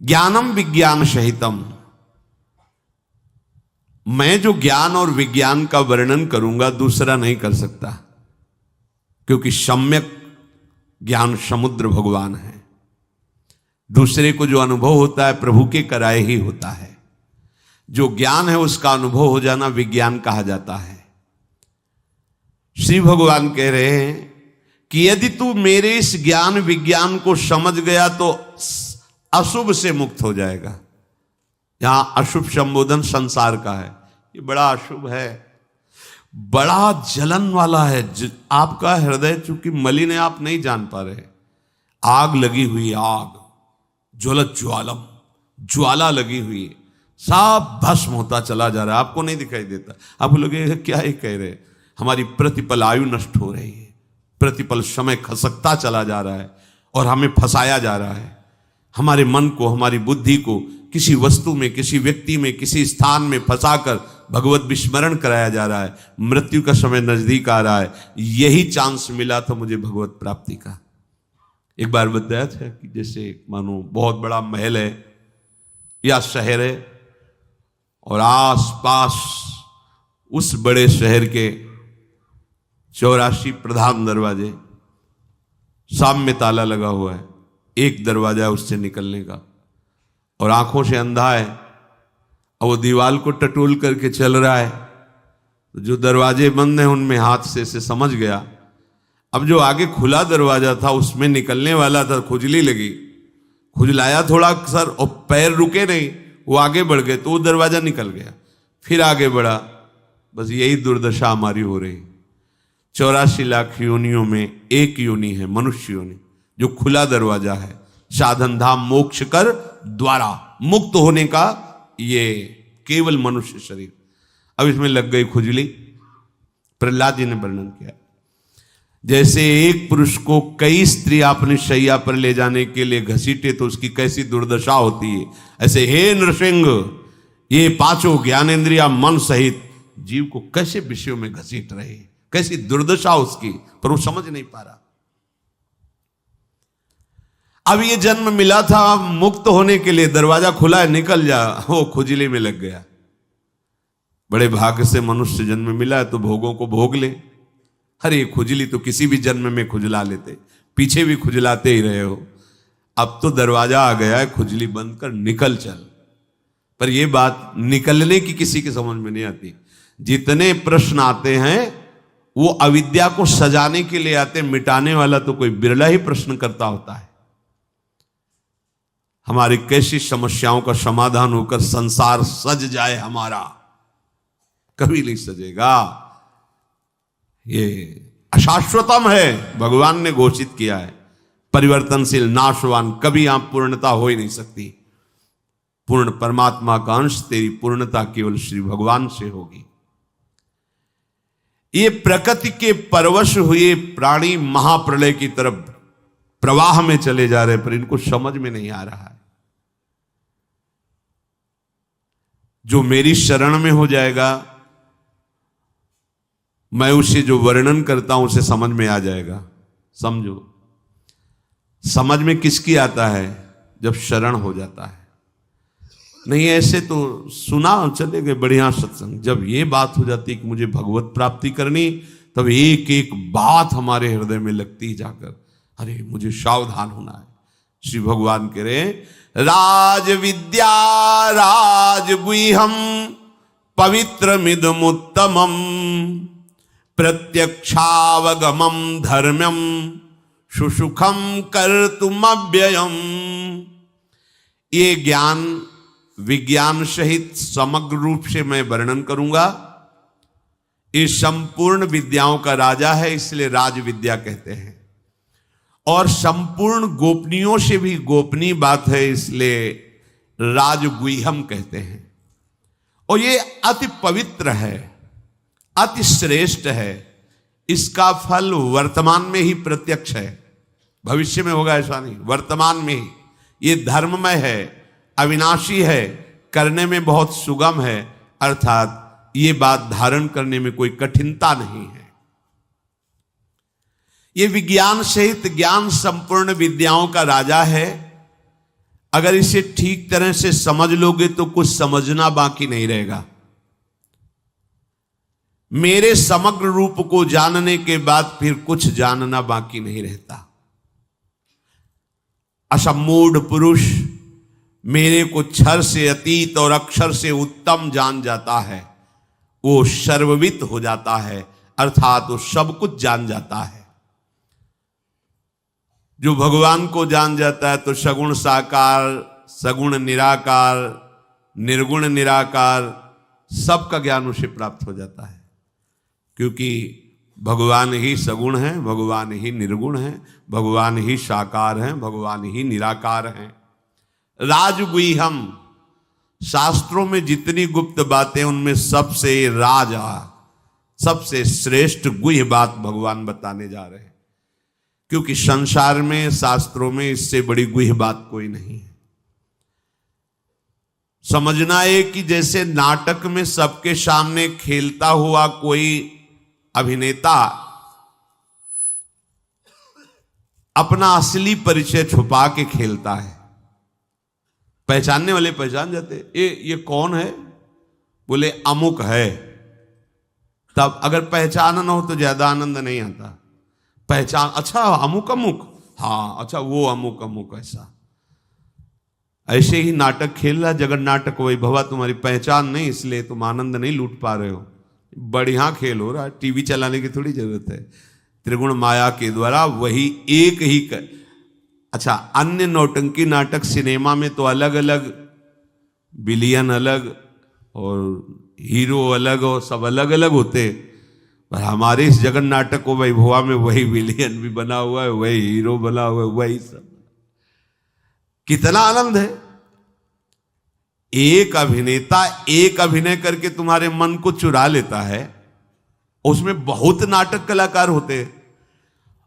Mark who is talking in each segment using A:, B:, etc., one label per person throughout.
A: ज्ञानम विज्ञान सहितम, मैं जो ज्ञान और विज्ञान का वर्णन करूंगा दूसरा नहीं कर सकता, क्योंकि सम्यक ज्ञान समुद्र भगवान है। दूसरे को जो अनुभव होता है प्रभु के कराए ही होता है। जो ज्ञान है उसका अनुभव हो जाना विज्ञान कहा जाता है। श्री भगवान कह रहे हैं कि यदि तू मेरे इस ज्ञान विज्ञान को समझ गया तो अशुभ से मुक्त हो जाएगा। यहां अशुभ संबोधन संसार का है। ये बड़ा अशुभ है, बड़ा जलन वाला है। आपका हृदय चूंकि मलिन है, आप नहीं जान पा रहे। आग लगी हुई, आग ज्वलत ज्वालम, ज्वाला लगी हुई है, सब भस्म होता चला जा रहा है। आपको नहीं दिखाई देता। आप लोग क्या ही कह रहे, हमारी प्रतिपल आयु नष्ट हो रही है, प्रतिपल समय खसकता चला जा रहा है और हमें फंसाया जा रहा है। हमारे मन को, हमारी बुद्धि को किसी वस्तु में, किसी व्यक्ति में, किसी स्थान में फंसाकर भगवत विस्मरण कराया जा रहा है। मृत्यु का समय नजदीक आ रहा है। यही चांस मिला था मुझे भगवत प्राप्ति का। एक बार बताया था कि जैसे मानो बहुत बड़ा महल है या शहर है और आसपास उस बड़े शहर के 84 प्रधान दरवाजे, सामने ताला लगा हुआ है, एक दरवाजा है उससे निकलने का, और आंखों से अंधा है और वो दीवार को टटोल करके चल रहा है। तो जो दरवाजे बंद हैं उनमें हाथ से समझ गया। अब जो आगे खुला दरवाजा था उसमें निकलने वाला था, खुजली लगी, खुजलाया थोड़ा सर और पैर रुके नहीं, वो आगे बढ़ गए तो वो दरवाजा निकल गया, फिर आगे बढ़ा। बस यही दुर्दशा हमारी हो रही। 84 लाख योनियों में एक योनि है मनुष्य योनि, जो खुला दरवाजा है, साधन धाम मोक्ष कर द्वारा मुक्त होने का, ये केवल मनुष्य शरीर। अब इसमें लग गई खुजली। प्रहलाद जी ने वर्णन किया, जैसे एक पुरुष को कई स्त्रियां अपनी शैया पर ले जाने के लिए घसीटे तो उसकी कैसी दुर्दशा होती है, ऐसे हे नृसिंह ये पांचों ज्ञानेंद्रिया मन सहित जीव को कैसे विषयों में घसीट रहे, कैसी दुर्दशा उसकी, पर वो समझ नहीं पा रहा। अब ये जन्म मिला था मुक्त होने के लिए, दरवाजा खुला है निकल जा, वो खुजली में लग गया। बड़े भाग्य से मनुष्य जन्म मिला है तो भोगों को भोग ले। अरे खुजली तो किसी भी जन्म में खुजला लेते, पीछे भी खुजलाते ही रहे हो। अब तो दरवाजा आ गया है, खुजली बंद कर निकल चल। पर यह बात निकलने की किसी के समझ में नहीं आती। जितने प्रश्न आते हैं वो अविद्या को सजाने के लिए आते, मिटाने वाला तो कोई बिरला ही प्रश्न करता होता है। हमारी कैसी समस्याओं का समाधान होकर संसार सज जाए हमारा, कभी नहीं सजेगा। ये अशाश्वतम है, भगवान ने घोषित किया है, परिवर्तनशील नाशवान, कभी यहां पूर्णता हो ही नहीं सकती। पूर्ण परमात्मा का अंश, तेरी पूर्णता केवल श्री भगवान से होगी। ये प्रकृति के परवश हुए प्राणी महाप्रलय की तरफ प्रवाह में चले जा रहे, पर इनको समझ में नहीं आ रहा है। जो मेरी शरण में हो जाएगा, मैं उसे जो वर्णन करता हूं उसे समझ में आ जाएगा। समझो, समझ में किसकी आता है? जब शरण हो जाता है। नहीं ऐसे तो सुना चले गए बढ़िया सत्संग, जब ये बात हो जाती कि मुझे भगवत प्राप्ति करनी, तब एक एक बात हमारे हृदय में लगती जाकर, अरे मुझे सावधान होना है। श्री भगवान कह रहे राज विद्या राज गुह्यम पवित्रमिदमुत्तमम प्रत्यक्षावगमम धर्म्यम सुसुखम कर्तुमव्ययम। ये ज्ञान विज्ञान सहित समग्र रूप से मैं वर्णन करूंगा। ये संपूर्ण विद्याओं का राजा है, इसलिए राज विद्या कहते हैं। और संपूर्ण गोपनीयों से भी गोपनीय बात है, इसलिए राजगुह्यम कहते हैं। और ये अति पवित्र है, अति श्रेष्ठ है। इसका फल वर्तमान में ही प्रत्यक्ष है, भविष्य में होगा ऐसा नहीं, वर्तमान में ही। ये धर्ममय है, अविनाशी है, करने में बहुत सुगम है, अर्थात ये बात धारण करने में कोई कठिनता नहीं है। ये विज्ञान सहित ज्ञान संपूर्ण विद्याओं का राजा है। अगर इसे ठीक तरह से समझ लोगे तो कुछ समझना बाकी नहीं रहेगा। मेरे समग्र रूप को जानने के बाद फिर कुछ जानना बाकी नहीं रहता। असमूढ़ पुरुष मेरे को क्षर से अतीत और अक्षर से उत्तम जान जाता है, वो सर्ववित हो जाता है, अर्थात वो सब कुछ जान जाता है। जो भगवान को जान जाता है तो सगुण साकार, सगुण निराकार, निर्गुण निराकार, सबका ज्ञान उसे प्राप्त हो जाता है। क्योंकि भगवान ही सगुण है, भगवान ही निर्गुण है, भगवान ही साकार है, भगवान ही निराकार है। राजगुह्यम, शास्त्रों में जितनी गुप्त बातें उनमें सबसे राजा, सबसे श्रेष्ठ गुह्य बात भगवान बताने जा रहे हैं। क्योंकि संसार में, शास्त्रों में इससे बड़ी गुह्य बात कोई नहीं है। समझना है कि जैसे नाटक में सबके सामने खेलता हुआ कोई अभिनेता अपना असली परिचय छुपा के खेलता है, पहचानने वाले पहचान जाते, ये कौन है, बोले अमुक है। तब अगर पहचान ना हो तो ज्यादा आनंद नहीं आता। पहचान, अच्छा अमुक अमुक, हाँ अच्छा वो अमुक अमुक, ऐसे ही नाटक खेल रहा जगन नाटक वैभवा, तुम्हारी पहचान नहीं इसलिए तुम आनंद नहीं लूट पा रहे हो। बढ़िया खेल हो रहा है, टीवी चलाने की थोड़ी जरूरत है। त्रिगुण माया के द्वारा वही एक ही अच्छा, अन्य नौटंकी नाटक सिनेमा में तो अलग अलग विलियन अलग और हीरो अलग और सब अलग अलग होते, पर हमारे इस जगन नाटक को वैभवा में वही विलियन भी बना हुआ है, वही हीरो बना हुआ है, वही सब। कितना आनंद है। एक अभिनेता एक अभिनय करके तुम्हारे मन को चुरा लेता है। उसमें बहुत नाटक कलाकार होते हैं,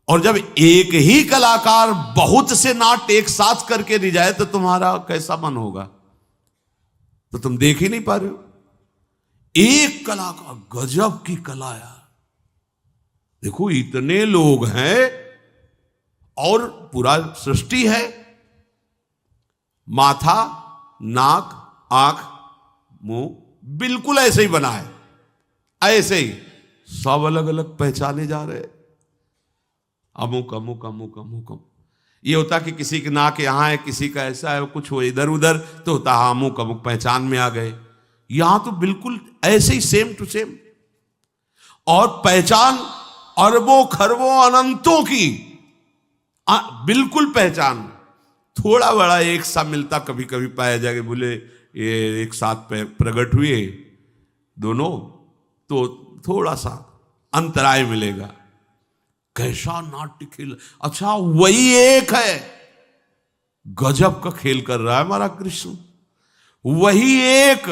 A: और जब एक ही कलाकार बहुत से नाट्य एक साथ करके रिझाए तो तुम्हारा कैसा मन होगा। तो तुम देख ही नहीं पा रहे हो। एक कलाकार, गजब की कला यार। देखो इतने लोग हैं और पूरा सृष्टि है, माथा, नाक, आंख, मुंह बिल्कुल ऐसे ही बना है, ऐसे ही सब अलग अलग पहचाने जा रहे हैं। अमुक अमुक अमुक अमुक अमुक, ये होता कि किसी की नाक यहां है, किसी का ऐसा है, कुछ हो इधर उधर, तो होता हाँ अमुक अमुक पहचान में आ गए। यहां तो बिल्कुल ऐसे ही सेम टू सेम, और पहचान अरबों खरबों अनंतों की बिल्कुल पहचान। थोड़ा बड़ा एक सा मिलता कभी कभी पाया जाएगा, बोले ये एक साथ प्रकट हुए दोनों, तो थोड़ा सा अंतराय मिलेगा। कैसा नाट्य खेल, अच्छा वही एक है, गजब का खेल कर रहा है हमारा कृष्ण। वही एक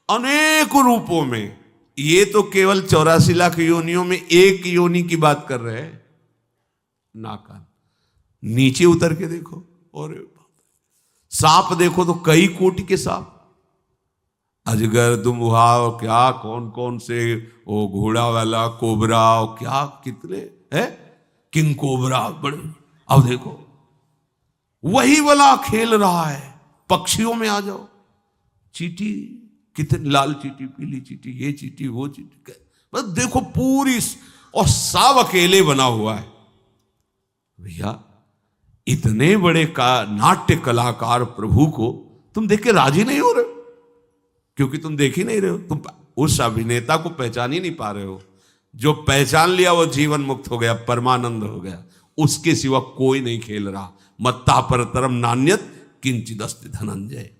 A: अनेक रूपों में, ये तो केवल 84 लाख योनियों में एक योनि की बात कर रहे हैं। नाका नीचे उतर के देखो, और सांप देखो तो कई कोटि के सांप, अजगर, दुमुहा, क्या कौन कौन से, वो घोड़ा वाला कोबरा, क्या कितने है, किंग कोबरा बड़े। अब देखो वही वाला खेल रहा है। पक्षियों में आ जाओ, चींटी, कितनी लाल चींटी, पीली चींटी, ये चींटी, वो चींटी, बस देखो पूरी, और सब अकेले बना हुआ है। भैया इतने बड़े का नाट्य कलाकार प्रभु को तुम देख के राजी नहीं हो रहे, क्योंकि तुम देख ही नहीं रहे हो, तुम उस अभिनेता को पहचान ही नहीं पा रहे हो। जो पहचान लिया वो जीवन मुक्त हो गया, परमानंद हो गया, उसके सिवा कोई नहीं खेल रहा। मत्ता परतरम नान्यत किंचिदस्ति धनंजय।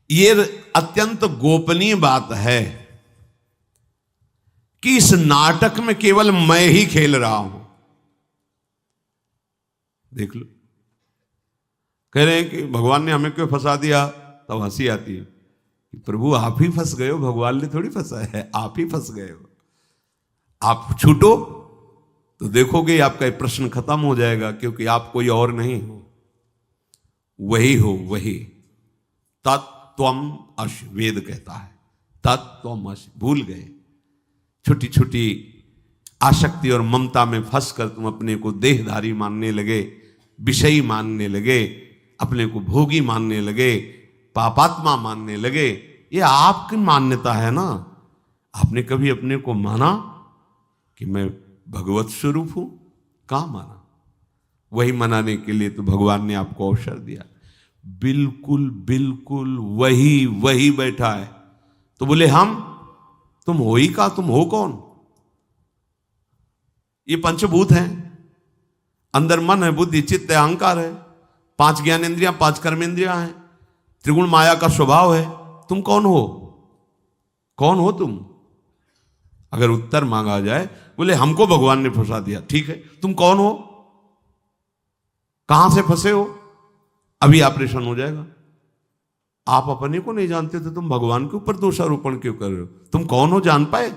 A: ये अत्यंत गोपनीय बात है कि इस नाटक में केवल मैं ही खेल रहा हूं। देख लो, कह रहे हैं कि भगवान ने हमें क्यों फंसा दिया, तब हंसी आती है कि प्रभु आप ही फंस गए हो, भगवान ने थोड़ी फंसा है, आप ही फंस गए हो। आप छूटो तो देखोगे आपका ये प्रश्न खत्म हो जाएगा, क्योंकि आप कोई और नहीं हो, वही हो, वही तत्त्वम अश, वेद कहता है तत्त्वम अश। भूल गए, छोटी छोटी आसक्ति और ममता में फंसकर तुम अपने को देहधारी मानने लगे, विषयी मानने लगे, अपने को भोगी मानने लगे, पापात्मा मानने लगे। ये आपकी मान्यता है ना। आपने कभी अपने को माना कि मैं भगवत स्वरूप हूं? कहां माना? वही मनाने के लिए तो भगवान ने आपको अवसर दिया। बिल्कुल बिल्कुल वही बैठा है। तो बोले तुम हो ही का, तुम हो कौन? ये पंचभूत हैं, अंदर मन है, बुद्धि, चित्त है, अहंकार है, 5 ज्ञानेंद्रियां, 5 कर्मेंद्रियां हैं, त्रिगुण माया का स्वभाव है। तुम कौन हो? कौन हो तुम? अगर उत्तर मांगा जाए, बोले हमको भगवान ने फंसा दिया। ठीक है, तुम कौन हो? कहां से फंसे हो? अभी ऑपरेशन हो जाएगा। आप अपने को नहीं जानते तो तुम भगवान के ऊपर दोषारोपण क्यों कर रहे हो? तुम कौन हो जान पाए?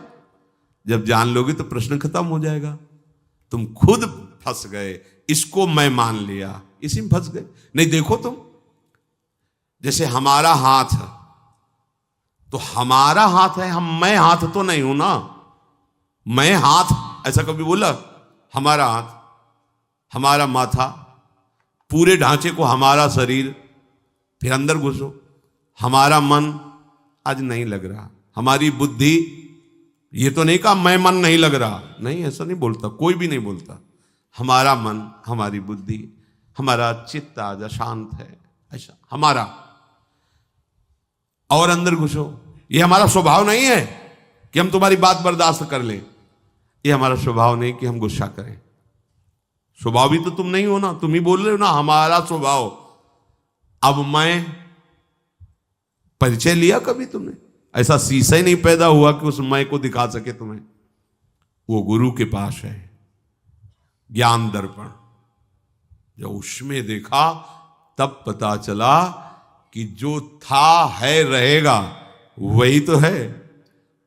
A: जब जान लोगे तो प्रश्न खत्म हो जाएगा। तुम खुद फंस गए, इसको मैं मान लिया, इसी में फंस गए। नहीं, देखो तुम, जैसे हमारा हाथ है, तो हमारा हाथ है, मैं हाथ तो नहीं हूं ना। मैं हाथ ऐसा कभी बोला? हमारा हाथ, हमारा माथा, पूरे ढांचे को हमारा शरीर, फिर अंदर घुसो, हमारा मन आज नहीं लग रहा, हमारी बुद्धि, ये तो नहीं कहा मैं मन नहीं लग रहा, नहीं, ऐसा नहीं बोलता, कोई भी नहीं बोलता। हमारा मन, हमारी बुद्धि, हमारा चित्त आज अशांत है, ऐसा हमारा। और अंदर घुसो, ये हमारा स्वभाव नहीं है कि हम तुम्हारी बात बर्दाश्त कर लें। ये हमारा स्वभाव नहीं कि हम गुस्सा करें। स्वभाव भी तो तुम नहीं हो ना, तुम ही बोल रहे हो ना हमारा स्वभाव। अब मैं परिचय लिया कभी तुमने? ऐसा शीशा ही नहीं पैदा हुआ कि उस मैं को दिखा सके तुम्हें। वो गुरु के पास है ज्ञान दर्पण। जब उसमें देखा तब पता चला कि जो था है रहेगा वही तो है।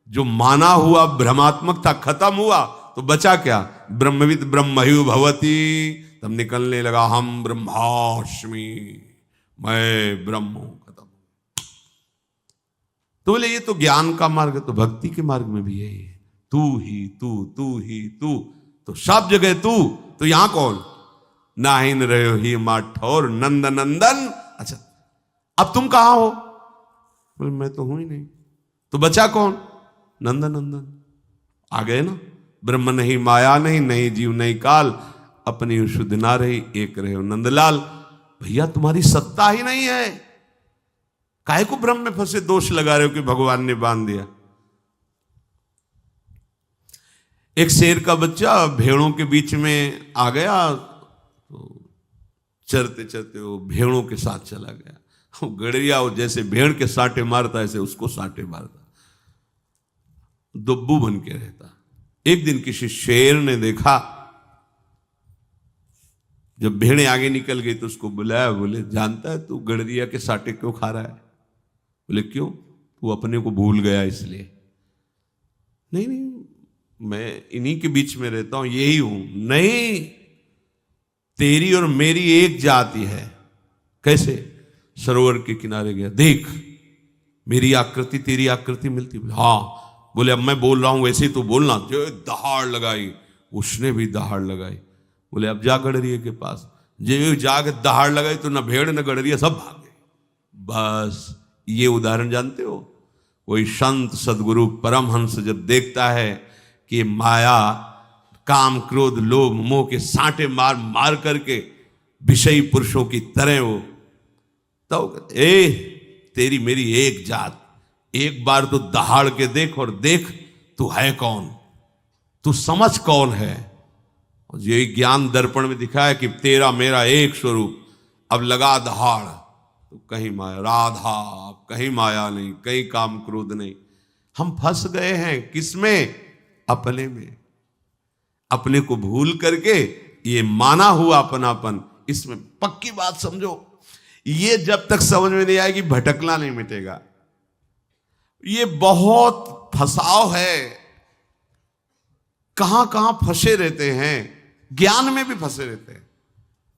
A: जो माना हुआ भ्रमात्मक था खत्म हुआ तो बचा क्या? ब्रह्मविद ब्रह्मयु भवति। तब निकलने लगा हम ब्रह्मास्मि, मैं ब्रह्म हूं, खत्म। तो बोले ये तो ज्ञान का मार्ग है, तो भक्ति के मार्ग में भी यही है। तू ही तू, तू ही तू, तो सब जगह तू। तो यहां कौन? नाहिन रहे ही माठौर नंद नंदन। अच्छा, अब तुम कहां हो? बोले मैं तो हूं ही नहीं। तो बचा कौन? नंद नंदन। आ गए ना। ब्रह्म नहीं, माया नहीं, नहीं जीव नहीं काल, अपनी शुद्ध ना रही, एक रहे हो नंदलाल। भैया तुम्हारी सत्ता ही नहीं है, काहे को ब्रह्म में फंसे दोष लगा रहे हो कि भगवान ने बांध दिया। एक शेर का बच्चा भेड़ों के बीच में आ गया, तो चरते चरते वो भेड़ों के साथ चला गया। वो गड़रिया वो जैसे भेड़ के साटे मारता ऐसे उसको साटे मारता, दुब्बू बन के रहता। एक दिन किसी शेर ने देखा, जब भेड़ें आगे निकल गई तो उसको बुलाया, बोले जानता है तू गड़रिया के साटे क्यों खा रहा है? बोले क्यों? तू अपने को भूल गया इसलिए। नहीं नहीं, मैं इन्हीं के बीच में रहता हूं, यही हूं। नहीं, तेरी और मेरी एक जाति है। कैसे? सरोवर के किनारे गया, देख मेरी आकृति तेरी आकृति मिलती। हाँ। बोले अब मैं बोल रहा हूं वैसे तो बोलना। जो दहाड़ लगाई, उसने भी दहाड़ लगाई। बोले अब जा गड़रिया के पास। जो जाके दहाड़ लगाई तो न भेड़ न गड़रिया सब भागे। बस ये उदाहरण जानते हो? कोई संत सदगुरु परमहंस जब देखता है कि माया काम क्रोध लोभ मोह के सांटे मार मार करके विषयी पुरुषों की तरह हो, तो ए तेरी मेरी एक जात, एक बार तो दहाड़ के देख और देख तू है कौन, तू समझ कौन है। ये ज्ञान दर्पण में दिखाया कि तेरा मेरा एक स्वरूप। अब लगा दहाड़ तो कहीं माया राधा, कहीं माया नहीं, कहीं काम क्रोध नहीं। हम फंस गए हैं किसमें? अपने में। अपने को भूल करके ये माना हुआ अपनापन, इसमें पक्की बात समझो, ये जब तक समझ में नहीं आएगी भटकना नहीं मिटेगा। ये बहुत फंसाव है, कहां कहां फंसे रहते हैं, ज्ञान में भी फंसे रहते हैं।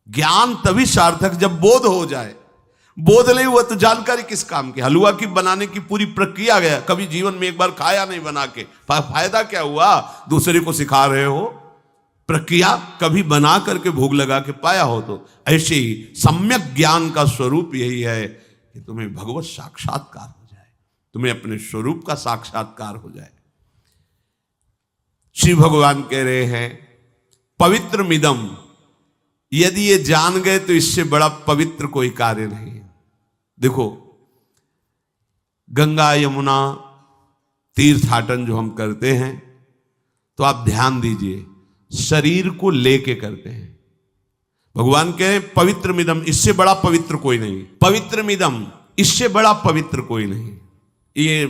A: ज्ञान तभी सार्थक जब बोध हो जाए। बोध नहीं हुआ तो जानकारी किस काम की? हलवा की बनाने की पूरी प्रक्रिया गया, कभी जीवन में एक बार खाया नहीं बना के, फायदा क्या हुआ? दूसरे को सिखा रहे हो। प्रक्रिया कभी बना करके भोग लगा के पाया हो तो ऐसे ही सम्यक ज्ञान का स्वरूप यही है कि तुम्हें भगवत साक्षात्कार हो जाए, तुम्हें अपने स्वरूप का साक्षात्कार हो जाए। श्री भगवान कह रहे हैं पवित्र मिदम, यदि ये जान गए तो इससे बड़ा पवित्र कोई कार्य नहीं है। देखो गंगा यमुना तीर्थाटन जो हम करते हैं तो आप ध्यान दीजिए शरीर को लेके करते हैं। भगवान कह रहे हैं पवित्र मिदम, इससे बड़ा पवित्र कोई नहीं। पवित्र मिदम, इससे बड़ा पवित्र कोई नहीं। ये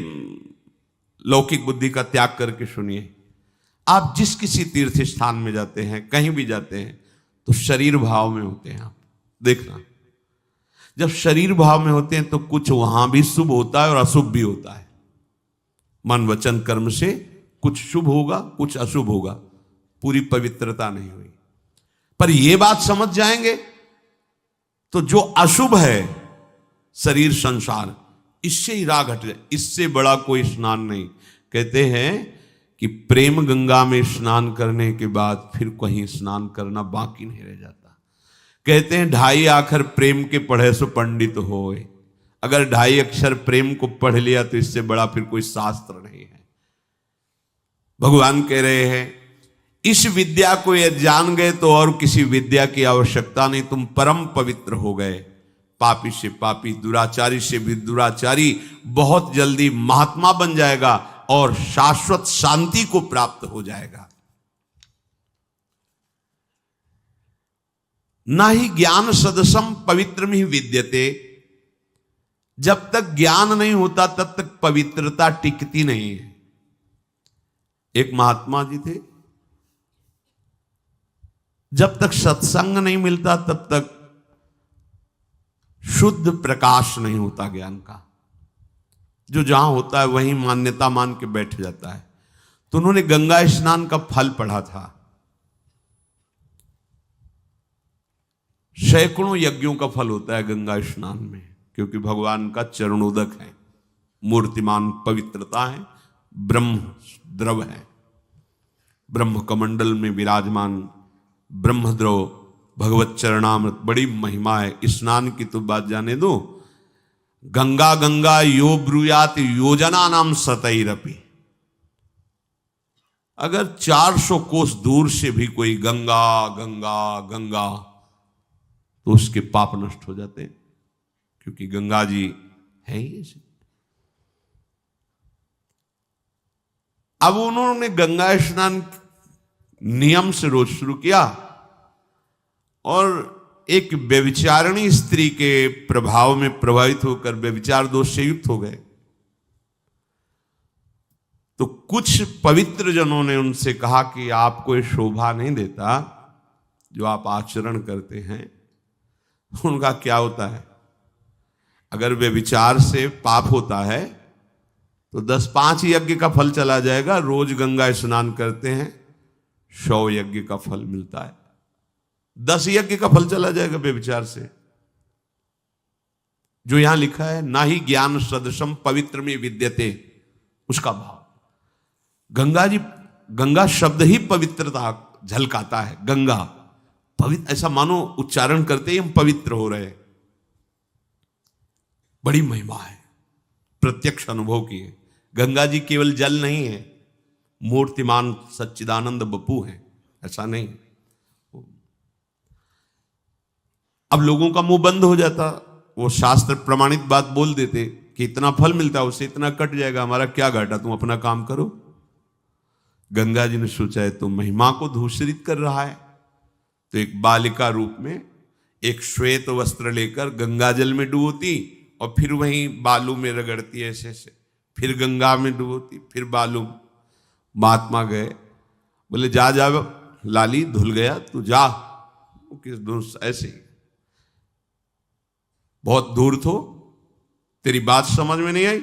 A: लौकिक बुद्धि का त्याग करके सुनिए। आप जिस किसी तीर्थ स्थान में जाते हैं, कहीं भी जाते हैं, तो शरीर भाव में होते हैं। आप देखना, जब शरीर भाव में होते हैं तो कुछ वहां भी शुभ होता है और अशुभ भी होता है। मन वचन कर्म से कुछ शुभ होगा, कुछ अशुभ होगा, पूरी पवित्रता नहीं हुई। पर यह बात समझ जाएंगे तो जो अशुभ है शरीर संसार, इससे ही राग हट जाए। इससे बड़ा कोई स्नान नहीं। कहते हैं कि प्रेम गंगा में स्नान करने के बाद फिर कहीं स्नान करना बाकी नहीं रह जाता। कहते हैं 2.5 आखर प्रेम के पढ़े सो पंडित होए। अगर 2.5 अक्षर प्रेम को पढ़ लिया तो इससे बड़ा फिर कोई शास्त्र नहीं है। भगवान कह रहे हैं इस विद्या को ये जान गए तो और किसी विद्या की आवश्यकता नहीं, तुम परम पवित्र हो गए। पापी से पापी, दुराचारी से भी दुराचारी बहुत जल्दी महात्मा बन जाएगा और शाश्वत शांति को प्राप्त हो जाएगा। ना ही ज्ञान सदसम पवित्र में ही विद्यते, जब तक ज्ञान नहीं होता तब तक पवित्रता टिकती नहीं है। एक महात्मा जी थे, जब तक सत्संग नहीं मिलता तब तक शुद्ध प्रकाश नहीं होता ज्ञान का। जो जहां होता है वहीं मान्यता मान के बैठ जाता है। तो उन्होंने गंगा स्नान का फल पढ़ा था। सैकड़ों यज्ञों का फल होता है गंगा स्नान में, क्योंकि भगवान का चरणोदक है, मूर्तिमान पवित्रता है, ब्रह्म द्रव है, ब्रह्म कमंडल में विराजमान ब्रह्मद्रव भगवत चरणामृत, बड़ी महिमा है। स्नान की तो बात जाने दो। गंगा गंगा यो ब्रूयात योजना नाम सतैरपि, अगर 400 कोस दूर से भी कोई गंगा गंगा गंगा, तो उसके पाप नष्ट हो जाते हैं, क्योंकि गंगा जी है ही ऐसे। अब उन्होंने गंगा स्नान नियम से रोज शुरू किया और एक व्यभिचारिणी स्त्री के प्रभाव में प्रभावित होकर व्यभिचार दोष से युक्त हो गए। तो कुछ पवित्र जनों ने उनसे कहा कि आपको ये शोभा नहीं देता जो आप आचरण करते हैं। उनका क्या होता है, अगर व्यभिचार से पाप होता है तो 10-5 यज्ञ का फल चला जाएगा। रोज गंगा स्नान करते हैं 100 यज्ञ का फल मिलता है, 10 यज्ञ का फल चला जाएगा व्यभिचार से। जो यहां लिखा है ना ही ज्ञान सदृशम पवित्र में विद्यते, उसका भाव गंगा जी, गंगा शब्द ही पवित्रता झलकाता है। गंगा पवित्र, ऐसा मानो उच्चारण करते ही हम पवित्र हो रहे हैं। बड़ी महिमा है, प्रत्यक्ष अनुभव की है। गंगा जी केवल जल नहीं है, मूर्तिमान सच्चिदानंद बपू है, ऐसा नहीं। अब लोगों का मुंह बंद हो जाता, वो शास्त्र प्रमाणित बात बोल देते कि इतना फल मिलता है, उससे इतना कट जाएगा, हमारा क्या घाटा, तुम अपना काम करो। गंगा जी ने सोचा है तो महिमा को दूषित कर रहा है, तो एक बालिका रूप में एक श्वेत वस्त्र लेकर गंगा जल में डुबोती और फिर वहीं बालू में रगड़ती ऐसे ऐसे, फिर गंगा में डुबोती, फिर बालू। महात्मा गए, बोले जा जा लाली, धुल गया तू जा। किस दूर ऐसे ही, बहुत दूर थो, तेरी बात समझ में नहीं आई,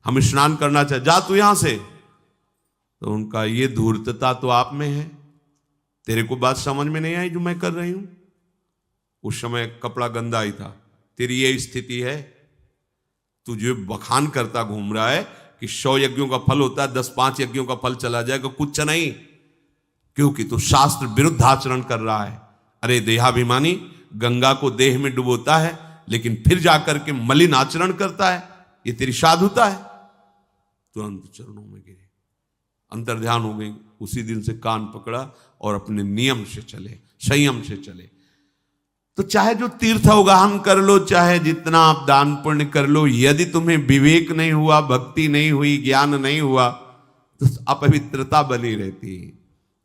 A: हम स्नान करना चाहे, जा तू यहां से। तो उनका ये धूर्तता तो आप में है, तेरे को बात समझ में नहीं आई जो मैं कर रही हूं। उस समय कपड़ा गंदा ही था, तेरी ये स्थिति है, तू जो बखान करता घूम रहा है कि 100 यज्ञों का फल होता है, 10-5 यज्ञों का फल चला जाएगा, कुछ नहीं। क्योंकि तू शास्त्र विरुद्ध आचरण कर रहा है। अरे देहाभिमानी, गंगा को देह में डुबोता है लेकिन फिर जाकर के मलिन आचरण करता है, ये तेरी साधुता है। तुरंत चरणों में गिरे, अंतर्ध्यान हो गई। उसी दिन से कान पकड़ा और अपने नियम से चले, संयम से चले। तो चाहे जो तीर्थ अवगाहन कर लो, चाहे जितना आप दान पुण्य कर लो, यदि तुम्हें विवेक नहीं हुआ, भक्ति नहीं हुई, ज्ञान नहीं हुआ, तो अपवित्रता बनी रहती है।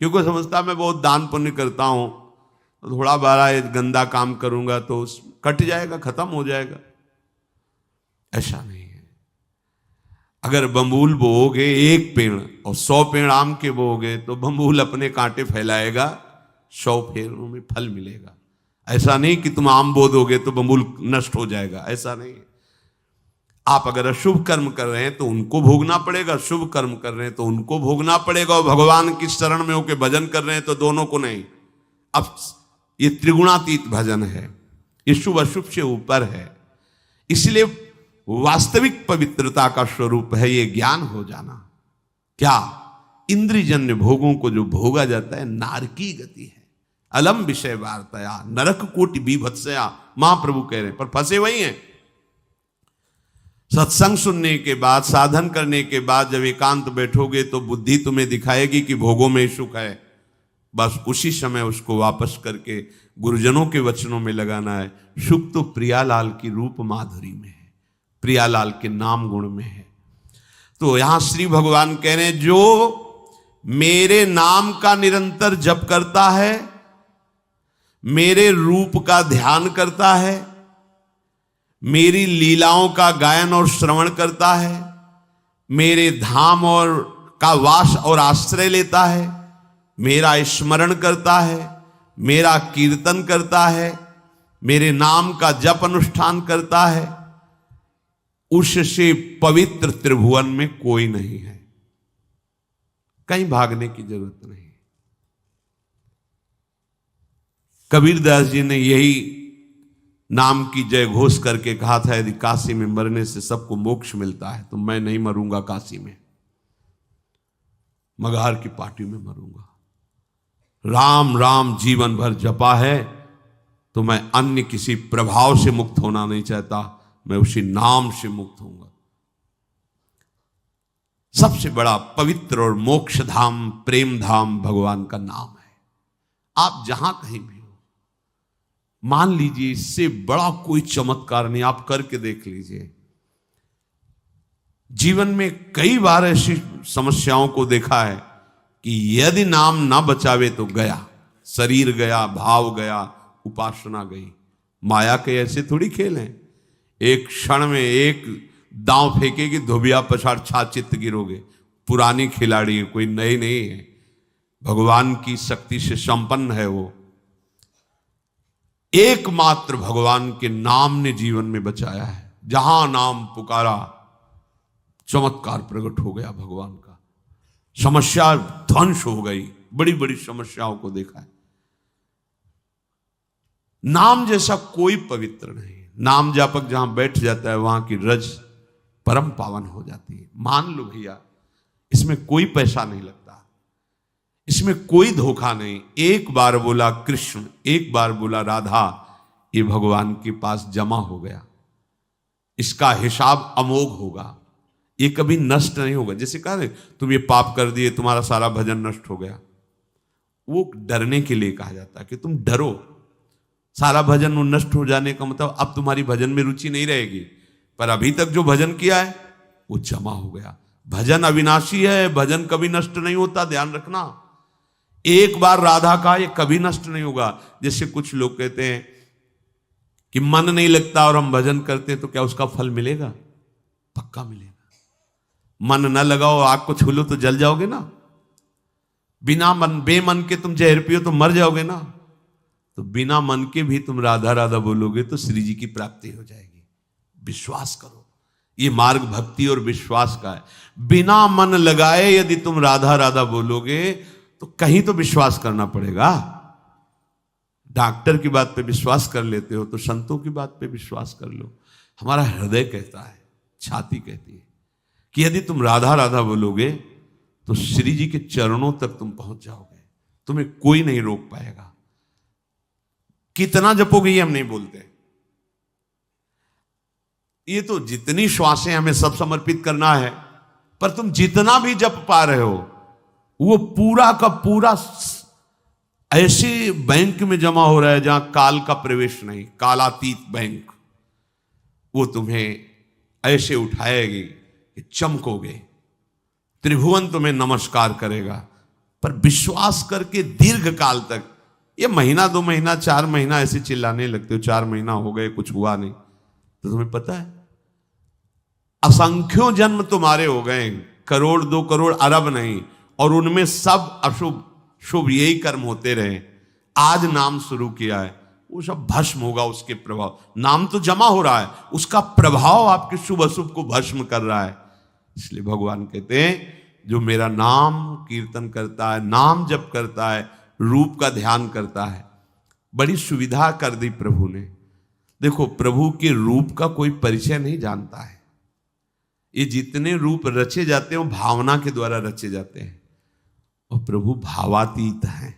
A: क्योंकि समझता मैं बहुत दान पुण्य करता हूं, तो थोड़ा बड़ा गंदा काम करूंगा तो कट जाएगा, खत्म हो जाएगा। ऐसा नहीं है। अगर बम्बूल बोओगे एक पेड़ और 100 पेड़ आम के बोओगे तो बम्बूल अपने कांटे फैलाएगा, 100 पेड़ों में फल मिलेगा। ऐसा नहीं कि तुम आम बो दोगे तो बम्बूल नष्ट हो जाएगा, ऐसा नहीं। आप अगर अशुभ कर्म कर रहे हैं तो उनको भोगना पड़ेगा, शुभ कर्म कर रहे हैं तो उनको भोगना पड़ेगा। और भगवान की शरण में होकर भजन कर रहे हैं तो दोनों को नहीं। अब ये त्रिगुणातीत भजन है, ये शुभ अशुभ से ऊपर है। इसलिए वास्तविक पवित्रता का स्वरूप है ये ज्ञान हो जाना। क्या? इंद्रियजन्य भोगों को जो भोगा जाता है नारकी गति है। अलम विषय वार्तया नरक कोटि बीभत्सया, महाप्रभु कह रहे हैं, पर फंसे वही हैं। सत्संग सुनने के बाद, साधन करने के बाद जब एकांत बैठोगे तो बुद्धि तुम्हें दिखाएगी कि भोगों में सुख है। बस उसी समय उसको वापस करके गुरुजनों के वचनों में लगाना है। सुख तो प्रियालाल की रूप माधुरी में है, प्रियालाल के नाम गुण में है। तो यहां श्री भगवान कह रहे हैं, जो मेरे नाम का निरंतर जप करता है, मेरे रूप का ध्यान करता है, मेरी लीलाओं का गायन और श्रवण करता है, मेरे धाम और का वास और आश्रय लेता है, मेरा स्मरण करता है, मेरा कीर्तन करता है, मेरे नाम का जप अनुष्ठान करता है, उससे पवित्र त्रिभुवन में कोई नहीं है। कहीं भागने की जरूरत नहीं। कबीरदास जी ने यही नाम की जय घोष करके कहा था, यदि काशी में मरने से सबको मोक्ष मिलता है तो मैं नहीं मरूंगा काशी में, मगहर की पार्टी में मरूंगा। राम राम जीवन भर जपा है तो मैं अन्य किसी प्रभाव से मुक्त होना नहीं चाहता, मैं उसी नाम से मुक्त होऊंगा। सबसे बड़ा पवित्र और मोक्ष धाम, प्रेम धाम भगवान का नाम है। आप जहां कहीं भी हो, मान लीजिए इससे बड़ा कोई चमत्कार नहीं, आप करके देख लीजिए। जीवन में कई बार ऐसी समस्याओं को देखा है कि यदि नाम ना बचावे तो गया, शरीर गया, भाव गया, उपासना गई। माया के ऐसे थोड़ी खेल हैं, एक क्षण में एक दांव फेंकेगी, धोबिया पछाड़ छाचित गिरोगे। पुरानी खिलाड़ी है, कोई नई नहीं है, भगवान की शक्ति से संपन्न है वो। एकमात्र भगवान के नाम ने जीवन में बचाया है। जहां नाम पुकारा चमत्कार प्रकट हो गया भगवान का, समस्या ध्वंस हो गई। बड़ी बड़ी समस्याओं को देखा है। नाम जैसा कोई पवित्र नहीं। नाम जापक जहां बैठ जाता है वहां की रज परम पावन हो जाती है। मान लो भैया, इसमें कोई पैसा नहीं लगता, इसमें कोई धोखा नहीं। एक बार बोला कृष्ण, एक बार बोला राधा, ये भगवान के पास जमा हो गया। इसका हिसाब अमोघ होगा, ये कभी नष्ट नहीं होगा। जैसे कहा ना, तुम ये पाप कर दिए, तुम्हारा सारा भजन नष्ट हो गया। वो डरने के लिए कहा जाता है कि तुम डरो। सारा भजन नष्ट हो जाने का मतलब अब तुम्हारी भजन में रुचि नहीं रहेगी, पर अभी तक जो भजन किया है वो जमा हो गया। भजन अविनाशी है, भजन कभी नष्ट नहीं होता, ध्यान रखना। एक बार राधा का ये कभी नष्ट नहीं होगा। जैसे कुछ लोग कहते हैं कि मन नहीं लगता और हम भजन करते हैं तो क्या उसका फल मिलेगा? पक्का मिलेगा। मन न लगाओ, आग को छू लो तो जल जाओगे ना। बिना मन, बेमन के तुम जहर पियो तो मर जाओगे ना। तो बिना मन के भी तुम राधा राधा बोलोगे तो श्री जी की प्राप्ति हो जाएगी। विश्वास करो, ये मार्ग भक्ति और विश्वास का है। बिना मन लगाए यदि तुम राधा राधा बोलोगे तो कहीं तो विश्वास करना पड़ेगा। डॉक्टर की बात पे विश्वास कर लेते हो तो संतों की बात पे विश्वास कर लो। हमारा हृदय कहता है, छाती कहती है कि यदि तुम राधा राधा बोलोगे तो श्री जी के चरणों तक तुम पहुंच जाओगे, तुम्हें कोई नहीं रोक पाएगा। कितना जपोगे ये हम नहीं बोलते, ये तो जितनी श्वासें हमें सब समर्पित करना है, पर तुम जितना भी जप पा रहे हो वो पूरा का पूरा ऐसे बैंक में जमा हो रहा है जहां काल का प्रवेश नहीं, कालातीत बैंक। वो तुम्हें ऐसे उठाएगी कि चमकोगे, त्रिभुवन तुम्हें नमस्कार करेगा। पर विश्वास करके दीर्घ काल तक, ये महीना 2 महीना 4 महीना ऐसे चिल्लाने लगते हो, 4 महीना हो गए कुछ हुआ नहीं, तो तुम्हें पता है असंख्यों जन्म तुम्हारे हो गए, करोड़ 2 करोड़ अरब नहीं, और उनमें सब अशुभ शुभ यही कर्म होते रहे। आज नाम शुरू किया है, वो सब भस्म होगा उसके प्रभाव। नाम तो जमा हो रहा है, उसका प्रभाव आपके शुभ अशुभ को भस्म कर रहा है। इसलिए भगवान कहते हैं जो मेरा नाम कीर्तन करता है, नाम जप करता है, रूप का ध्यान करता है, बड़ी सुविधा कर दी प्रभु ने। देखो प्रभु के रूप का कोई परिचय नहीं जानता है। ये जितने रूप रचे जाते हैं वो भावना के द्वारा रचे जाते हैं, और प्रभु भावातीत हैं।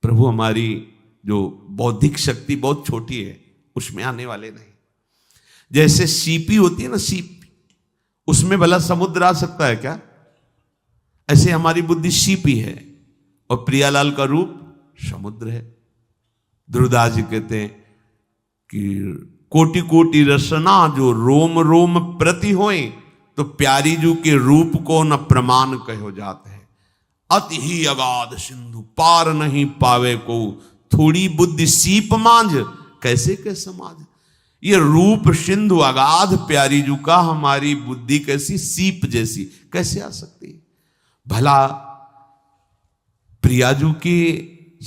A: प्रभु हमारी जो बौद्धिक शक्ति बहुत छोटी है उसमें आने वाले नहीं। जैसे सीपी होती है ना, सीप, उसमें भला समुद्र आ सकता है क्या? ऐसे हमारी बुद्धि सीपी है, और प्रियालाल का रूप समुद्र है। ध्रुवदास जी कहते हैं कि कोटि कोटि रसना जो रोम रोम प्रति होए, तो प्यारी जू के रूप को न प्रमाण कहो जाते हैं। अति ही अगाध सिंधु पार नहीं पावे को, थोड़ी बुद्धि सीप मांझ कैसे के समाज। ये रूप सिंधु अगाध प्यारी जू का हमारी बुद्धि कैसी सीप जैसी कैसे आ सकती है? भला प्रियाजू की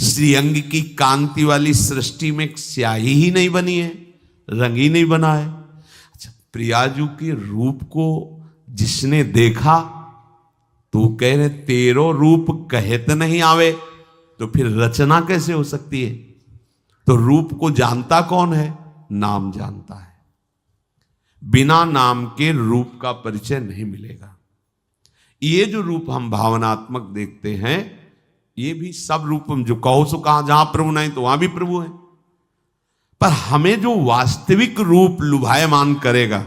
A: श्रीअंग की कांति वाली सृष्टि में स्याही ही नहीं बनी है, रंग ही नहीं बना है। अच्छा, प्रियाजू के रूप को जिसने देखा तो कह रहे तेरो रूप कहत नहीं आवे, तो फिर रचना कैसे हो सकती है? तो रूप को जानता कौन है? नाम जानता है। बिना नाम के रूप का परिचय नहीं मिलेगा। ये जो रूप हम भावनात्मक देखते हैं, ये भी सब रूप जो कहो सो कहा, जहां प्रभु नहीं तो वहां भी प्रभु है। पर हमें जो वास्तविक रूप लुभायमान करेगा,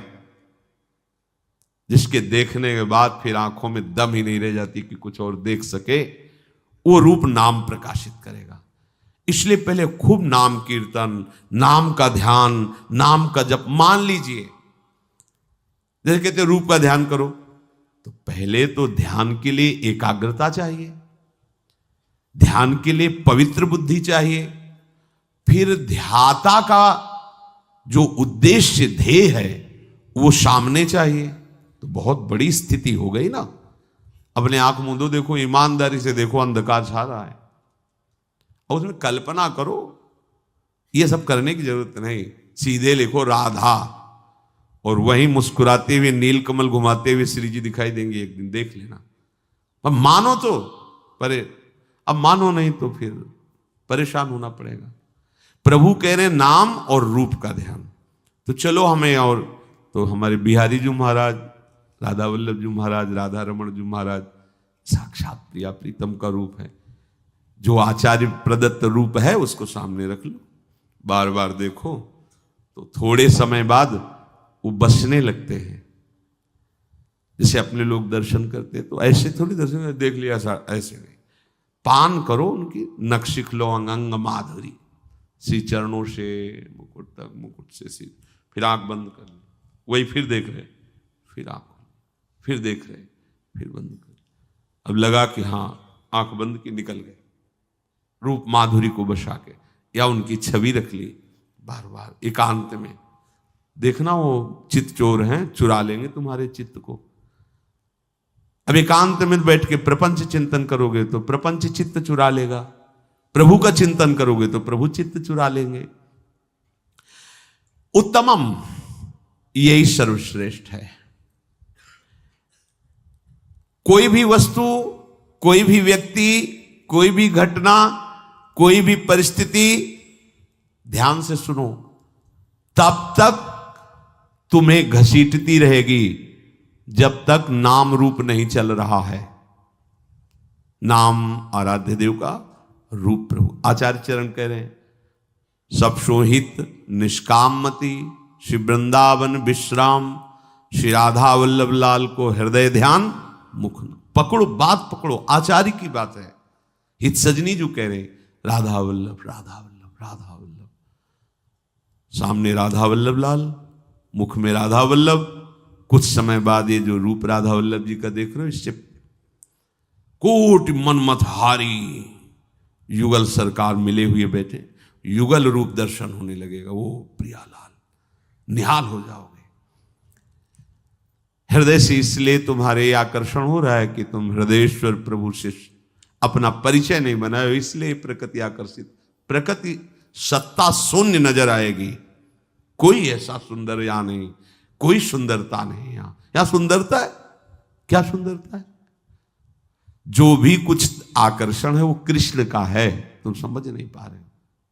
A: जिसके देखने के बाद फिर आंखों में दम ही नहीं रह जाती कि कुछ और देख सके, वो रूप नाम प्रकाशित करेगा। इसलिए पहले खूब नाम कीर्तन, नाम का ध्यान, नाम का जप। मान लीजिए जैसे कहते रूप का ध्यान करो, तो पहले तो ध्यान के लिए एकाग्रता चाहिए, ध्यान के लिए पवित्र बुद्धि चाहिए, फिर ध्याता का जो उद्देश्य ध्येय है वो सामने चाहिए। तो बहुत बड़ी स्थिति हो गई ना। अपने आंख मूंदो, देखो, ईमानदारी से देखो, अंधकार छा रहा है, और उसमें कल्पना करो। ये सब करने की जरूरत नहीं, सीधे लिखो राधा, और वहीं मुस्कुराते हुए नीलकमल घुमाते हुए श्री जी दिखाई देंगे एक दिन, देख लेना। अब मानो तो, पर अब मानो नहीं तो फिर परेशान होना पड़ेगा। प्रभु कह रहे नाम और रूप का ध्यान। तो चलो हमें, और तो हमारे बिहारी जी महाराज, राधा वल्लभ जी महाराज, राधा रमण जी महाराज साक्षात प्रिया प्रीतम का रूप है। जो आचार्य प्रदत्त रूप है उसको सामने रख लो, बार बार देखो, तो थोड़े समय बाद वो बसने लगते हैं। जैसे अपने लोग दर्शन करते तो ऐसे थोड़ी दर्शन देख लिया, ऐसे नहीं। पान करो उनकी, नक्शिख लो अंग माधुरी, श्री चरणों से मुकुट तक, मुकुट से सिर, फिर आंख बंद कर लो, वही फिर देख रहे, फिर आंख, फिर देख रहे, फिर बंद कर। अब लगा कि हाँ आंख बंद की, निकल गए, रूप माधुरी को बसा के, या उनकी छवि रख ली। बार बार एकांत में देखना, वो चित्त चोर हैं, चुरा लेंगे तुम्हारे चित्त को। अब एकांत में बैठ के प्रपंच चिंतन करोगे तो प्रपंच चित्त चुरा लेगा, प्रभु का चिंतन करोगे तो प्रभु चित्त चुरा लेंगे। उत्तमम यही सर्वश्रेष्ठ है। कोई भी वस्तु, कोई भी व्यक्ति, कोई भी घटना, कोई भी परिस्थिति, ध्यान से सुनो, तब तक तुम्हें घसीटती रहेगी जब तक नाम रूप नहीं चल रहा है। नाम आराध्य देव का, रूप प्रभु। आचार्य चरण कह रहे हैं, सब शोहित निष्काम मति, श्री वृंदावन विश्राम, श्री राधा वल्लभ लाल को हृदय ध्यान मुख। पकड़ो, बात पकड़ो, आचार्य की बात है। हित सजनी जो कह रहे, राधा वल्लभ राधा वल्लभ राधा वल्लभ, सामने राधा वल्लभ लाल, मुख में राधा वल्लभ। कुछ समय बाद ये जो रूप राधा वल्लभ जी का देख रहे हो, इससे कोटि मनमतहारी युगल सरकार मिले हुए बैठे, युगल रूप दर्शन होने लगेगा। वो प्रियालाल, निहाल हो जाओगे हृदय से। इसलिए तुम्हारे आकर्षण हो रहा है कि तुम हृदयेश्वर प्रभु से अपना परिचय नहीं बनाए, इसलिए प्रकृति आकर्षित। प्रकृति सत्ता शून्य नजर आएगी, कोई ऐसा सुंदर यहाँ नहीं, कोई सुंदरता नहीं। यहाँ सुंदरता है, क्या सुंदरता है? जो भी कुछ आकर्षण है वो कृष्ण का है, तुम समझ नहीं पा रहे हो।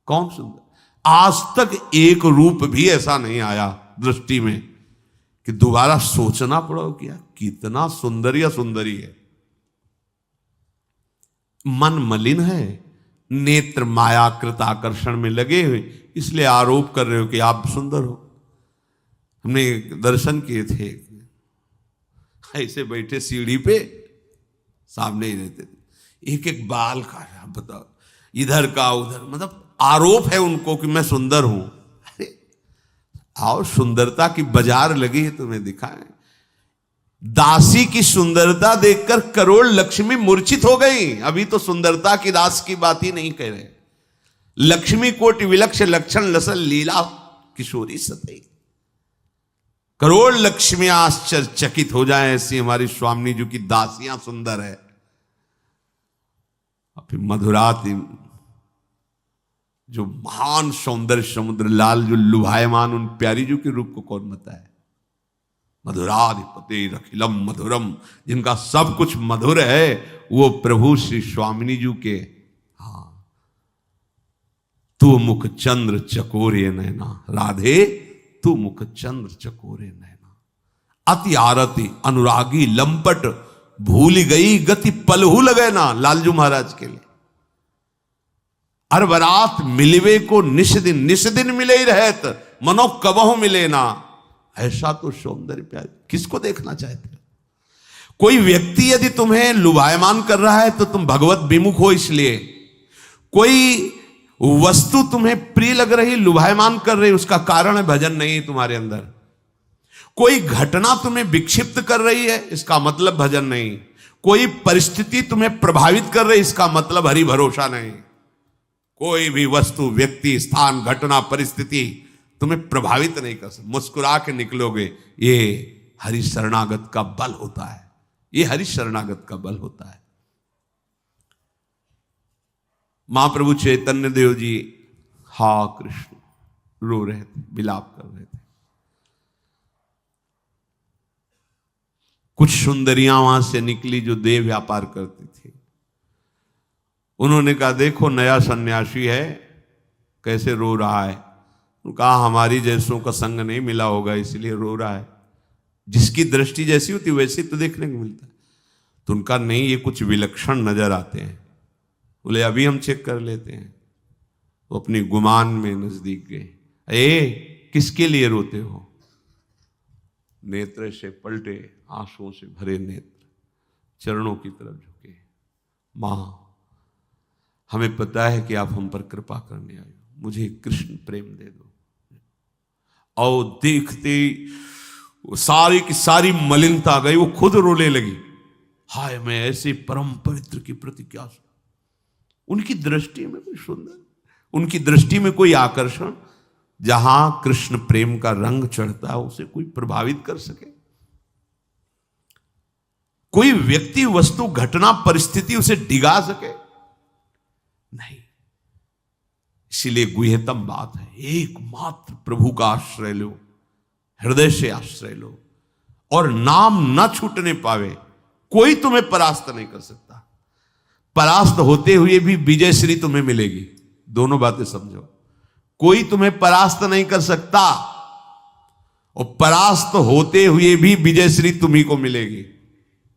A: कौन सुंदर? आज तक एक रूप भी ऐसा नहीं आया दृष्टि में कि दोबारा सोचना पड़ो क्या कितना सुंदर या सुंदरी है। मन मलिन है, नेत्र मायाकृत आकर्षण में लगे हुए, इसलिए आरोप कर रहे हो कि आप सुंदर हो। हमने दर्शन किए थे, ऐसे बैठे सीढ़ी पे, सामने ही रहते थे, एक एक बाल का, बताओ, इधर का उधर, मतलब आरोप है उनको कि मैं सुंदर हूं। अरे आओ, सुंदरता की बाजार लगी है, तुम्हें दिखाएं। दासी की सुंदरता देखकर करोड़ लक्ष्मी मूर्छित हो गई। अभी तो सुंदरता की दास की बात ही नहीं कह रहे। लक्ष्मी कोटि विलक्ष लक्षण लसल लीला किशोरी सतई। करोड़ लक्ष्मियां आश्चर्यचकित हो जाए, ऐसी हमारी स्वामी जी की दासियां सुंदर है। फिर मधुरात जो महान सौंदर्य समुद्र लाल जो लुभायमान, उन प्यारी जी के रूप को कौन बताए? मधुराधिपति अखिलम मधुरम, जिनका सब कुछ मधुर है, वो प्रभु श्री स्वामिनी जी के। हाँ, तू मुख चंद्र चकोरे नैना, राधे तू मुख चंद्र चकोरे नैना। अति आरती अनुरागी लंपट, भूल गई गति पलहू लगे ना, लालजू महाराज के लिए। अरबरात मिलवे को निश दिन मिले ही रहत, मनो कबहू मिले ना। ऐसा तो सौंदर्य प्यार किसको देखना चाहते हो? कोई व्यक्ति यदि तुम्हें लुभायमान कर रहा है तो तुम भगवत विमुख हो। इसलिए कोई वस्तु तुम्हें प्रिय लग रही, लुभायमान कर रही, उसका कारण है भजन नहीं है तुम्हारे अंदर। कोई घटना तुम्हें विक्षिप्त कर रही है, इसका मतलब भजन नहीं। कोई परिस्थिति तुम्हें प्रभावित कर रही, इसका मतलब हरि भरोसा नहीं। कोई भी वस्तु, व्यक्ति, स्थान, घटना, परिस्थिति तुम्हें प्रभावित नहीं कर सकती। मुस्कुरा के निकलोगे, ये हरि शरणागत का बल होता है। ये हरि शरणागत का बल होता है। महाप्रभु चैतन्य देव जी हा कृष्ण रो रहे थे, विलाप कर रहे थे। कुछ सुंदरियां वहां से निकली जो देह व्यापार करती थी। उन्होंने कहा, देखो नया सन्यासी है, कैसे रो रहा है। कहा, हमारी जैसों का संग नहीं मिला होगा इसलिए रो रहा है। जिसकी दृष्टि जैसी होती वैसे तो देखने को मिलता है। तो उनका नहीं, ये कुछ विलक्षण नजर आते हैं। बोले अभी हम चेक कर लेते हैं। वो अपनी गुमान में नजदीक गए। ए, किसके लिए रोते हो? नेत्र से पलटे, आंसुओं से भरे नेत्र, चरणों की तरफ झुके। मां, हमें पता है कि आप हम पर कृपा करने आए हो, मुझे कृष्ण प्रेम दे दो। और देखते वो सारी की सारी मलिनता गई, वो खुद रोने लगी। हाय, मैं ऐसे परम पवित्र के प्रति क्या। उनकी दृष्टि में कोई सुंदर, उनकी दृष्टि में कोई आकर्षण, जहां कृष्ण प्रेम का रंग चढ़ता है उसे कोई प्रभावित कर सके? कोई व्यक्ति, वस्तु, घटना, परिस्थिति उसे डिगा सके? नहीं। इसीलिए गुह्यतम बात है, एकमात्र प्रभु का आश्रय लो, हृदय से आश्रय लो, और नाम न छूटने पावे। कोई तुम्हें परास्त नहीं कर सकता। परास्त होते हुए भी विजय श्री तुम्हें मिलेगी। दोनों बातें समझो। कोई तुम्हें परास्त नहीं कर सकता, और परास्त होते हुए भी विजय श्री तुम्ही को मिलेगी।